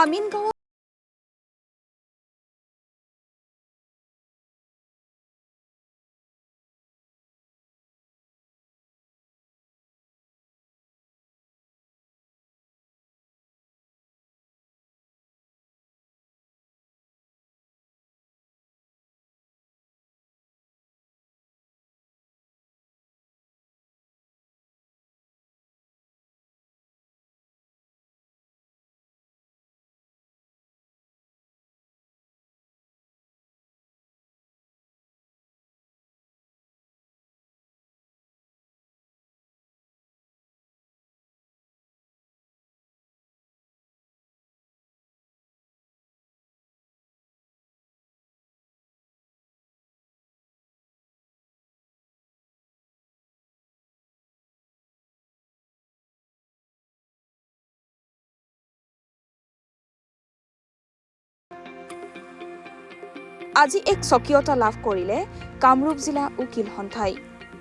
আমিনগাঁও আজি এক স্বকীয়তা লাভ কৰিলে কামৰূপ জিলা উকিল সন্থাই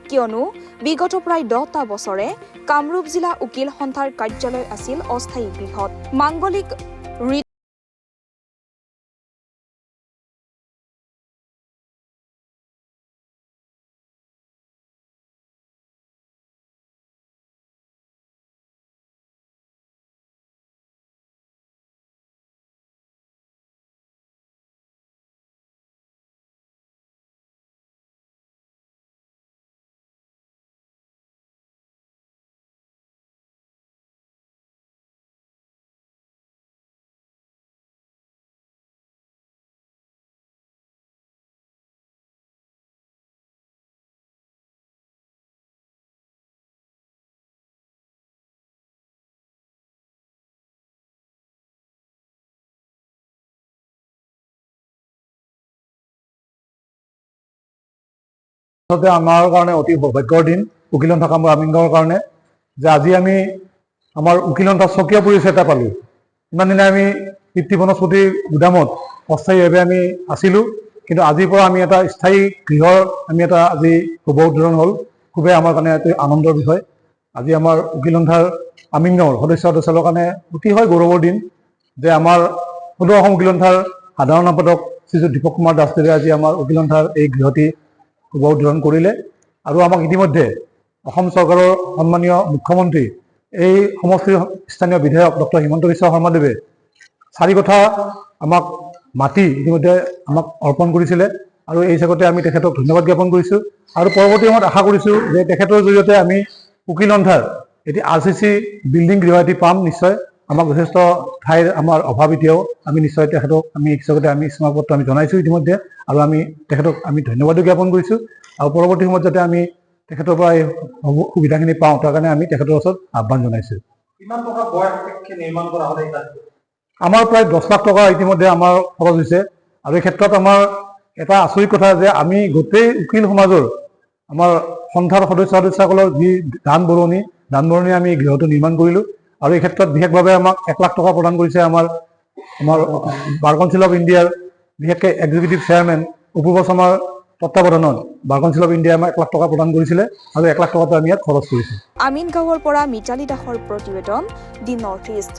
কিয়নো বিগত প্ৰায় 10টা বছৰে কামৰূপ জিলা উকিল সন্থাৰ কাৰ্যালয় আছিল অস্থায়ী গৃহত মাংগলিক আমাৰ কাৰণে অতি সৌভাগ্যৰ দিন উকিল সন্থা কামৰূপ আমিনগাঁৱৰ কাৰণে যে আজি আমি আমাৰ উকিল সন্থা স্বকীয় পৰিচয় এটা পালোঁ। ইমান দিনে আমি পিতৃ বনস্পতিৰ গুদামত অস্থায়ীভাৱে আমি আছিলোঁ, কিন্তু আজিৰ পৰা আমি এটা স্থায়ী গৃহৰ আমি এটা আজি শুভ উদ্বোধন হ'ল। খুবেই আমাৰ কাৰণে এটি আনন্দৰ বিষয়। আজি আমাৰ উকিল সন্থাৰ আমিনগাঁৱৰ সদস্যসকলৰ কাৰণে অতিশয় গৌৰৱৰ দিন যে আমাৰ সদৌ অসম উকিল সন্থাৰ সাধাৰণ সম্পাদক শ্ৰীযুত দীপক কুমাৰ দাসদেৱে আজি আমাৰ উকিল সন্থাৰ এই গৃহটি শুভ উদ্বোধন কৰিলে আৰু আমাক ইতিমধ্যে অসম চৰকাৰৰ সন্মানীয় মুখ্যমন্ত্ৰী এই সমষ্টিৰ স্থানীয় বিধায়ক ডক্টৰ হিমন্ত বিশ্ব শৰ্মাদেৱে 4 কঠা আমাক মাটি ইতিমধ্যে আমাক অৰ্পণ কৰিছিলে আৰু এই হিচাপতে আমি তেখেতক ধন্যবাদ জ্ঞাপন কৰিছোঁ আৰু পৰৱৰ্তী সময়ত আশা কৰিছোঁ যে তেখেতৰ জৰিয়তে আমি উকিল সন্থাৰ এটি RCC বিল্ডিং গৃহ এটি পাম। নিশ্চয় আমাক যথেষ্ট ঠাইৰ আমাৰ অভাৱ এতিয়াও আমি নিশ্চয় তেখেতক আমি হিচাপতে আমি স্মাৰকপত্ৰ আমি জনাইছোঁ ইতিমধ্যে আৰু আমি তেখেতক আমি ধন্যবাদো জ্ঞাপন কৰিছোঁ আৰু পৰৱৰ্তী সময়ত যাতে আমি তেখেতৰ পৰা এই সুবিধাখিনি পাওঁ তাৰ কাৰণে আমি তেখেতৰ ওচৰত আহ্বান জনাইছোঁ। কিমান টকা ব্যয় নিৰ্মাণ কৰা হ'ল? আমাৰ প্ৰায় 10 লাখ টকা ইতিমধ্যে আমাৰ খৰচ হৈছে আৰু এই ক্ষেত্ৰত আমাৰ এটা আচৰিত কথা যে আমি গোটেই উকিল সমাজৰ আমাৰ সন্থাৰ সদস্যসকলৰ যি দান বৰঙণি আমি গৃহটো নিৰ্মাণ কৰিলোঁ আৰু এই ক্ষেত্ৰত বিশেষভাৱে আমাক 1 লাখ টকা প্ৰদান কৰিছে আমাৰ বাৰ কাউন্সিল অফ ইণ্ডিয়াৰ বিশেষকৈ এক্সিকিউটিভ চেয়াৰমেন অপূৰ্ব শৰ্মাৰ তত্ত্বাৱধানত বাৰ কাউন্সিল অফ ইণ্ডিয়াই আমাক 1 লাখ টকা প্ৰদান কৰিছিলে আৰু 1 লাখ টকাটো আমি ইয়াত খৰচ কৰিছোঁ। আমিনগাঁৱৰ পৰা মিতালী দাসৰ প্ৰতিবেদন দি নৰ্থ ইষ্ট।